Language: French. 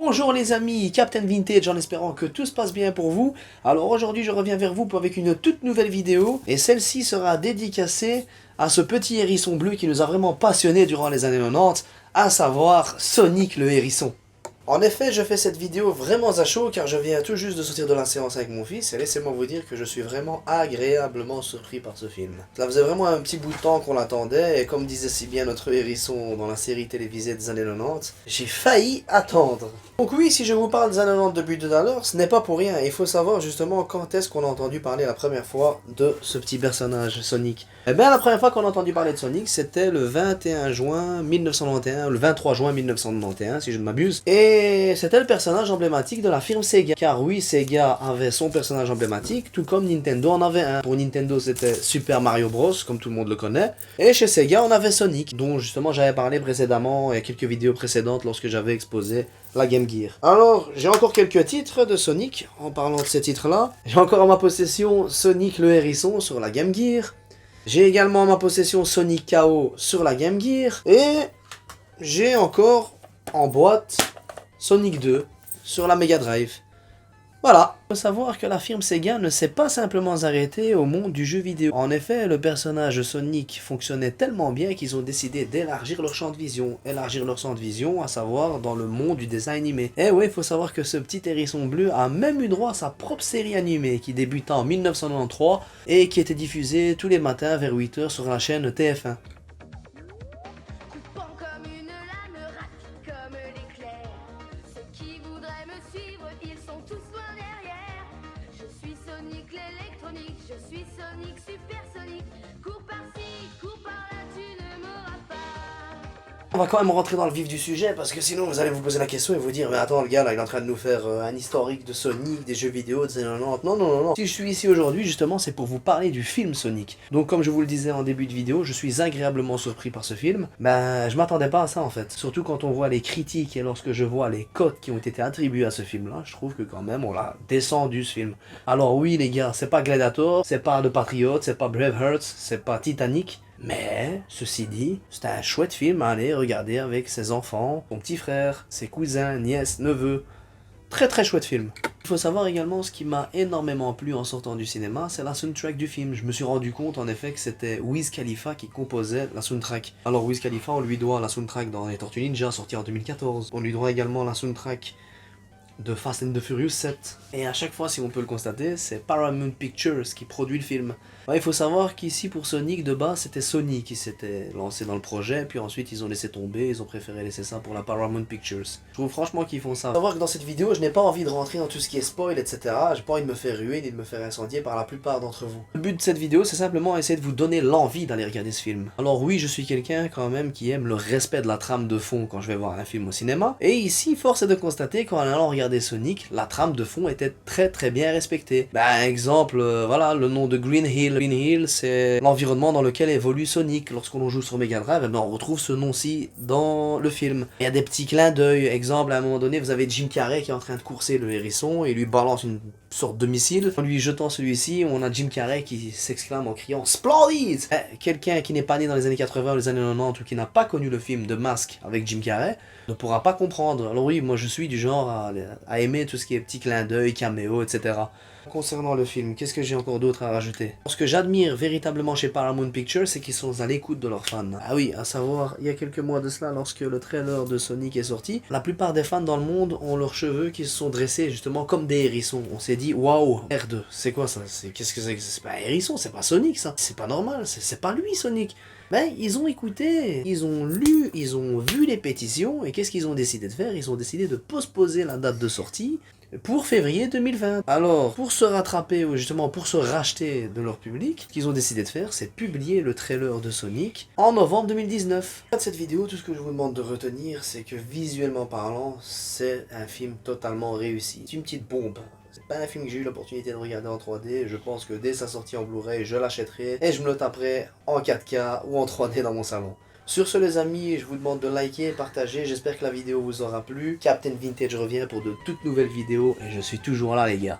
Bonjour les amis, Captain Vintage en espérant que tout se passe bien pour vous. Alors aujourd'hui je reviens vers vous avec une toute nouvelle vidéo et celle-ci sera dédicacée à ce petit hérisson bleu qui nous a vraiment passionnés durant les années 90, à savoir Sonic le hérisson. En effet, je fais cette vidéo vraiment à chaud car je viens tout juste de sortir de la séance avec mon fils et laissez-moi vous dire que je suis vraiment agréablement surpris par ce film. Ça faisait vraiment un petit bout de temps qu'on l'attendait et comme disait si bien notre hérisson dans la série télévisée des années 90, j'ai failli attendre. Donc oui, si je vous parle des années 90 depuis tout à l'heure, ce n'est pas pour rien. Il faut savoir justement quand est-ce qu'on a entendu parler la première fois de ce petit personnage, Sonic. Eh bien, la première fois qu'on a entendu parler de Sonic, c'était le 21 juin 1991, le 23 juin 1991, si je ne m'abuse. Et c'était le personnage emblématique de la firme Sega. Car oui, Sega avait son personnage emblématique, tout comme Nintendo en avait un. Pour Nintendo, c'était Super Mario Bros, comme tout le monde le connaît. Et chez Sega, on avait Sonic, dont justement j'avais parlé précédemment, il y a quelques vidéos précédentes lorsque j'avais exposé la Game Gear. Alors, j'ai encore quelques titres de Sonic, en parlant de ces titres-là. J'ai encore en ma possession Sonic le hérisson sur la Game Gear. J'ai également en ma possession Sonic KO sur la Game Gear. Et j'ai encore en boîte Sonic 2 sur la Mega Drive. Voilà. Il faut savoir que la firme Sega ne s'est pas simplement arrêtée au monde du jeu vidéo. En effet, le personnage Sonic fonctionnait tellement bien qu'ils ont décidé d'élargir leur champ de vision. Élargir leur champ de vision, à savoir dans le monde du dessin animé. Et ouais, il faut savoir que ce petit hérisson bleu a même eu droit à sa propre série animée qui débuta en 1993 et qui était diffusée tous les matins vers 8h sur la chaîne TF1. Je suis Sonic, super Sonic, cours par-ci, cours par-là, tu ne m'auras pas. On va quand même rentrer dans le vif du sujet parce que sinon vous allez vous poser la question et vous dire mais attends le gars là il est en train de nous faire un historique de Sonic, des jeux vidéo, des années 90. Non non non non. Si je suis ici aujourd'hui justement c'est pour vous parler du film Sonic. Donc comme je vous le disais en début de vidéo, je suis agréablement surpris par ce film. Ben je m'attendais pas à ça en fait. Surtout quand on voit les critiques et lorsque je vois les cotes qui ont été attribuées à ce film là, je trouve que quand même on l'a descendu ce film. Alors oui les gars, c'est pas Gladiator, c'est pas The Patriot, c'est pas Braveheart, c'est pas Titanic. Mais, ceci dit, c'est un chouette film à aller regarder avec ses enfants, son petit frère, ses cousins, nièces, neveux. Très très chouette film. Il faut savoir également ce qui m'a énormément plu en sortant du cinéma, c'est la soundtrack du film. Je me suis rendu compte en effet que c'était Wiz Khalifa qui composait la soundtrack. Alors Wiz Khalifa, on lui doit la soundtrack dans les Tortues Ninja, sorti en 2014. On lui doit également la soundtrack de Fast and the Furious 7. Et à chaque fois, si on peut le constater, c'est Paramount Pictures qui produit le film. Ouais, il faut savoir qu'ici, pour Sonic, de base, c'était Sony qui s'était lancé dans le projet, puis ensuite ils ont laissé tomber, ils ont préféré laisser ça pour la Paramount Pictures. Je trouve franchement qu'ils font ça. Il faut savoir que dans cette vidéo, je n'ai pas envie de rentrer dans tout ce qui est spoil, etc. J'ai pas envie de me faire ruer, ni de me faire incendier par la plupart d'entre vous. Le but de cette vidéo, c'est simplement essayer de vous donner l'envie d'aller regarder ce film. Alors oui, je suis quelqu'un quand même qui aime le respect de la trame de fond quand je vais voir un film au cinéma, et ici, force est de constater qu'en allant regarder Sonic, la trame de fond était très très bien respectée. Bah, exemple, voilà, le nom de Green Hill. Green Hill, c'est l'environnement dans lequel évolue Sonic. Lorsqu'on joue sur Mega Drive, on retrouve ce nom-ci dans le film. Il y a des petits clins d'œil. Exemple, à un moment donné, vous avez Jim Carrey qui est en train de courser le hérisson et lui balance une sorte de missile. En lui jetant celui-ci, on a Jim Carrey qui s'exclame en criant Splendid! Quelqu'un qui n'est pas né dans les années 80 ou les années 90 ou qui n'a pas connu le film de Mask avec Jim Carrey ne pourra pas comprendre. Alors oui, moi je suis du genre à aimer tout ce qui est petits clins d'œil, caméo, etc. Concernant le film, qu'est-ce que j'ai encore d'autre à rajouter? Ce que j'admire véritablement chez Paramount Pictures, c'est qu'ils sont à l'écoute de leurs fans. Ah oui, à savoir, il y a quelques mois de cela, lorsque le trailer de Sonic est sorti, la plupart des fans dans le monde ont leurs cheveux qui se sont dressés justement comme des hérissons. On s'est dit, waouh, R2, c'est quoi ça? Qu'est-ce que c'est? C'est pas un hérisson, c'est pas Sonic ça. C'est pas normal, c'est pas lui Sonic. Ben, ils ont écouté, ils ont lu, ils ont vu les pétitions, et qu'est-ce qu'ils ont décidé de faire? Ils ont décidé de postposer la date de sortie pour février 2020. Alors, pour se rattraper, ou justement pour se racheter de leur public, ce qu'ils ont décidé de faire, c'est publier le trailer de Sonic en novembre 2019. Dans cette vidéo, tout ce que je vous demande de retenir, c'est que visuellement parlant, c'est un film totalement réussi. C'est une petite bombe. C'est pas un film que j'ai eu l'opportunité de regarder en 3D, je pense que dès sa sortie en Blu-ray, je l'achèterai et je me le taperai en 4K ou en 3D dans mon salon. Sur ce les amis, je vous demande de liker et partager, j'espère que la vidéo vous aura plu. Captain Vintage revient pour de toutes nouvelles vidéos et je suis toujours là les gars.